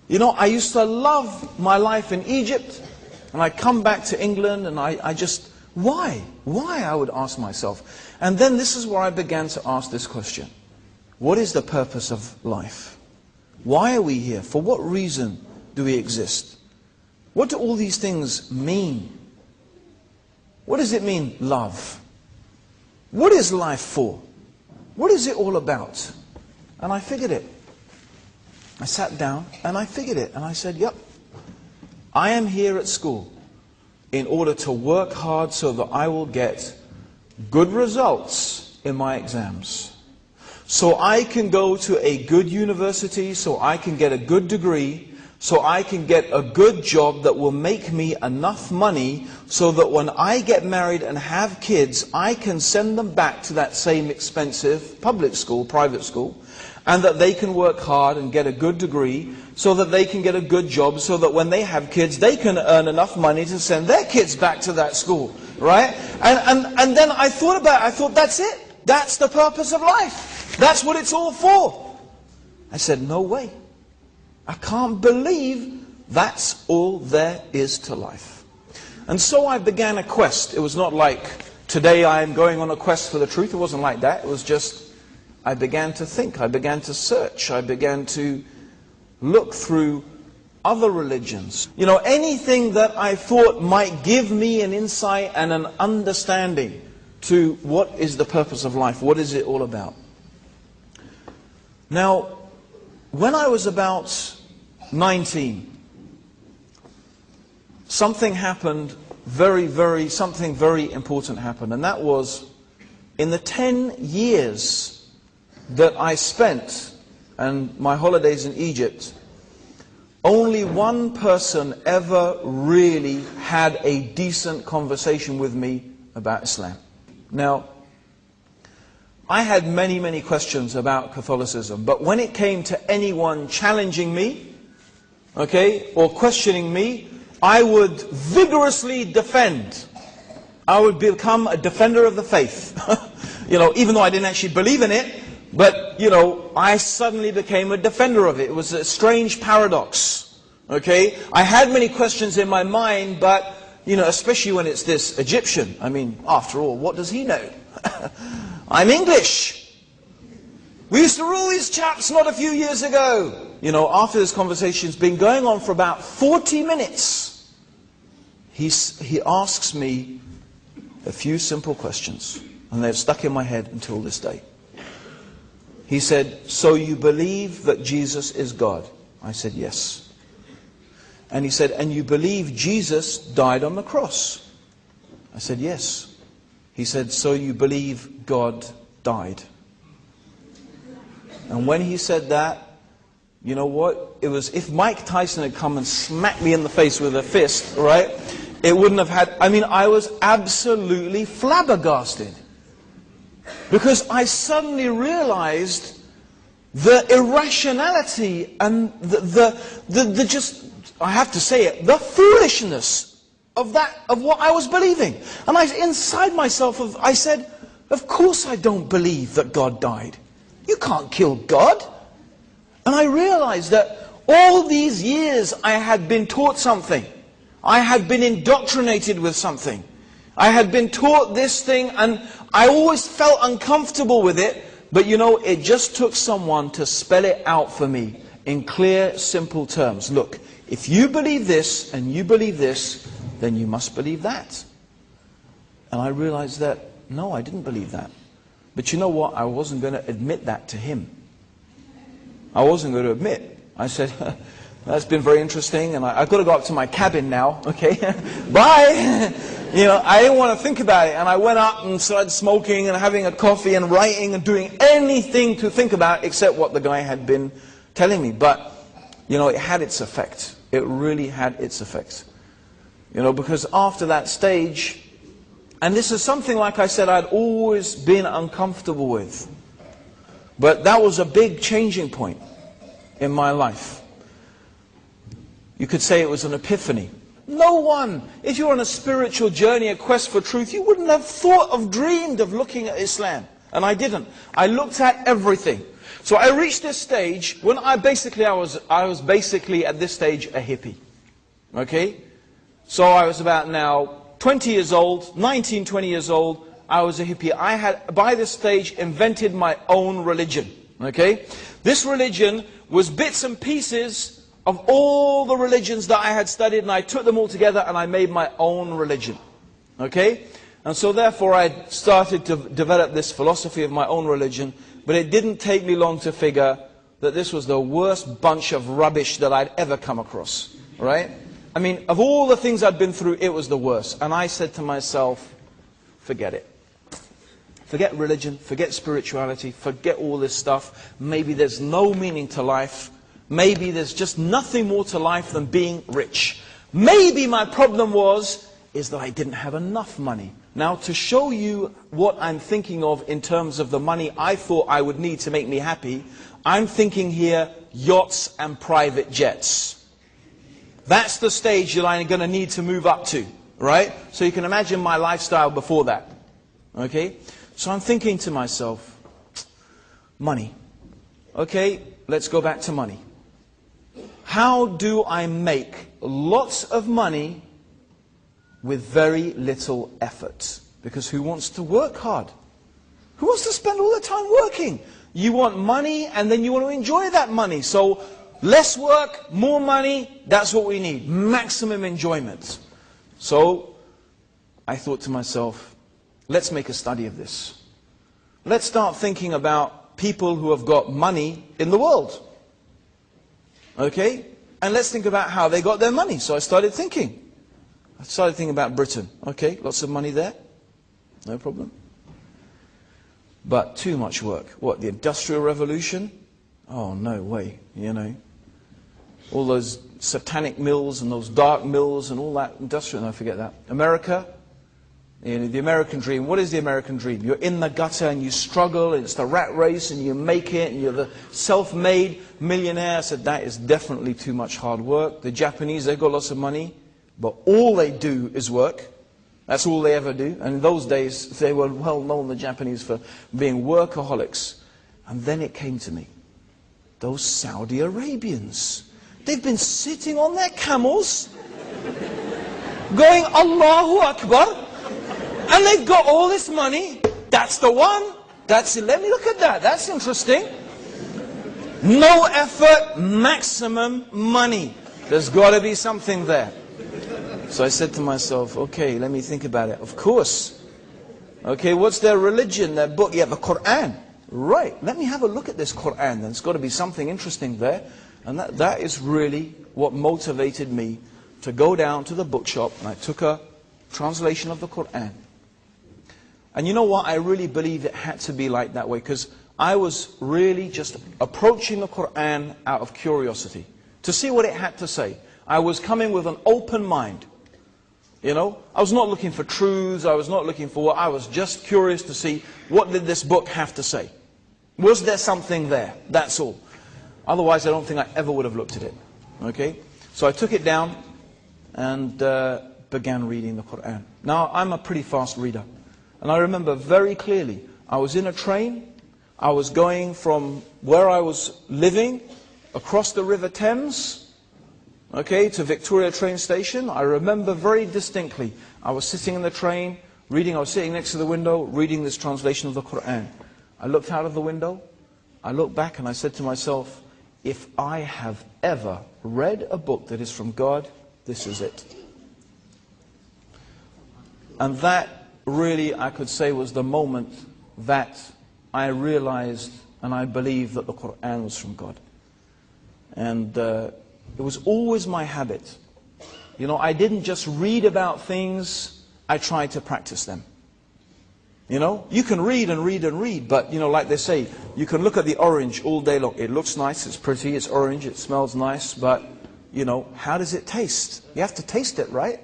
You know, I used to love my life in Egypt, and I come back to England, and I just, why? Why, I would ask myself. And then this is where I began to ask this question. What is the purpose of life? Why are we here? For what reason do we exist? What do all these things mean? What does it mean, love? What is life for? What is it all about? And I figured it. I sat down and I figured it. And I said, yep, I am here at school in order to work hard so that I will get good results in my exams. So I can go to a good university, so I can get a good degree, so I can get a good job that will make me enough money so that when I get married and have kids, I can send them back to that same expensive public school, private school, and that they can work hard and get a good degree so that they can get a good job, so that when they have kids, they can earn enough money to send their kids back to that school, right? And then I thought about it. I thought, that's it. That's the purpose of life. That's what it's all for. I said, no way. I can't believe that's all there is to life. And so I began a quest. It was not like, today I am going on a quest for the truth. It wasn't like that. It was just, I began to think. I began to search. I began to look through other religions. You know, anything that I thought might give me an insight and an understanding to what is the purpose of life. What is it all about? Now, when I was about 19, something happened, something very important happened. And that was, in the 10 years that I spent, and my holidays in Egypt, only one person ever really had a decent conversation with me about Islam. Now, I had many questions about Catholicism, but when it came to anyone challenging me, okay, or questioning me, I would vigorously defend. I would become a defender of the faith. You know, even though I didn't actually believe in it, but, you know, I suddenly became a defender of it. It was a strange paradox, okay? I had many questions in my mind, but, you know, especially when it's this Egyptian. I mean, after all, what does he know? I'm English. We used to rule these chaps not a few years ago. You know, after this conversation's been going on for about 40 minutes, he asks me a few simple questions, and they've stuck in my head until this day. He said, so you believe that Jesus is God? I said, yes. And he said, and you believe Jesus died on the cross? I said, yes. He said, so you believe God died? And when he said that, you know what? It was, if Mike Tyson had come and smacked me in the face with a fist, right? It wouldn't have had, I mean, I was absolutely flabbergasted. Because I suddenly realized the irrationality and the just, I have to say it, the foolishness of what I was believing. And inside myself, I said, of course I don't believe that God died. You can't kill God. And I realized that all these years I had been taught something. I had been indoctrinated with something. I had been taught this thing, and I always felt uncomfortable with it. But you know, it just took someone to spell it out for me in clear, simple terms. Look, if you believe this and you believe this, then you must believe that. And I realized that, no, I didn't believe that. But you know what? I wasn't going to admit that to him. I wasn't going to admit. I said, that's been very interesting, and I've got to go up to my cabin now, okay? Bye! You know, I didn't want to think about it, and I went up and started smoking and having a coffee and writing and doing anything to think about except what the guy had been telling me. But, you know, it had its effect. It really had its effect. You know, because after that stage, and this is something, like I said, I'd always been uncomfortable with. But that was a big changing point in my life. You could say it was an epiphany. No one, if you're on a spiritual journey, a quest for truth, you wouldn't have thought of, dreamed of looking at Islam. And I didn't. I looked at everything. So I reached this stage when I was basically at this stage a hippie. Okay? So I was about now 20 years old, 19, 20 years old. I was a hippie. I had, by this stage, invented my own religion. Okay? This religion was bits and pieces of all the religions that I had studied, and I took them all together and I made my own religion. Okay? And so therefore I started to develop this philosophy of my own religion, but it didn't take me long to figure that this was the worst bunch of rubbish that I'd ever come across. Right? I mean, of all the things I'd been through, it was the worst. And I said to myself, forget it. Forget religion, forget spirituality, forget all this stuff. Maybe there's no meaning to life. Maybe there's just nothing more to life than being rich. Maybe my problem is that I didn't have enough money. Now, to show you what I'm thinking of in terms of the money I thought I would need to make me happy, I'm thinking here yachts and private jets. That's the stage that I'm going to need to move up to, right? So you can imagine my lifestyle before that. Okay? So I'm thinking to myself, money. Okay, let's go back to money. How do I make lots of money with very little effort? Because who wants to work hard? Who wants to spend all their time working? You want money and then you want to enjoy that money. So less work, more money, that's what we need. Maximum enjoyment. So I thought to myself, let's make a study of this. Let's start thinking about people who have got money in the world. Okay? And let's think about how they got their money. So I started thinking. I started thinking about Britain. Okay, lots of money there. No problem. But too much work. What, the Industrial Revolution? Oh, no way, you know. All those satanic mills and those dark mills and all that industrial, no, forget that. America, you know, the American dream. What is the American dream? You're in the gutter and you struggle, and it's the rat race, and you make it, and you're the self-made millionaire. I said, that is definitely too much hard work. The Japanese, they've got lots of money, but all they do is work. That's all they ever do. And in those days, they were well known, the Japanese, for being workaholics. And then it came to me. Those Saudi Arabians. They've been sitting on their camels, going, Allahu Akbar, and they've got all this money. That's the one. That's it. Let me look at that. That's interesting. No effort, maximum money. There's got to be something there. So I said to myself, okay, let me think about it. Of course. Okay, what's their religion, their book? Yeah, the Quran. Right, let me have a look at this Quran. There's got to be something interesting there. And that is really what motivated me to go down to the bookshop, and I took a translation of the Quran. And you know what? I really believe it had to be like that way, because I was really just approaching the Quran out of curiosity, to see what it had to say. I was coming with an open mind. You know, I was not looking for truths, I was not looking for what, I was just curious to see what did this book have to say. Was there something there? That's all. Otherwise, I don't think I ever would have looked at it. Okay? So I took it down and began reading the Quran. Now, I'm a pretty fast reader. And I remember very clearly, I was in a train, I was going from where I was living across the River Thames, okay, to Victoria train station. I remember very distinctly, I was sitting in the train, reading, I was sitting next to the window, reading this translation of the Quran. I looked out of the window, I looked back and I said to myself, if I have ever read a book that is from God, this is it. And that really, I could say, was the moment that I realized and I believed that the Quran was from God. And it was always my habit. You know, I didn't just read about things, I tried to practice them. You know, you can read and read and read, but, you know, like they say, you can look at the orange all day long. It looks nice, it's pretty, it's orange, it smells nice, but, you know, how does it taste? You have to taste it, right?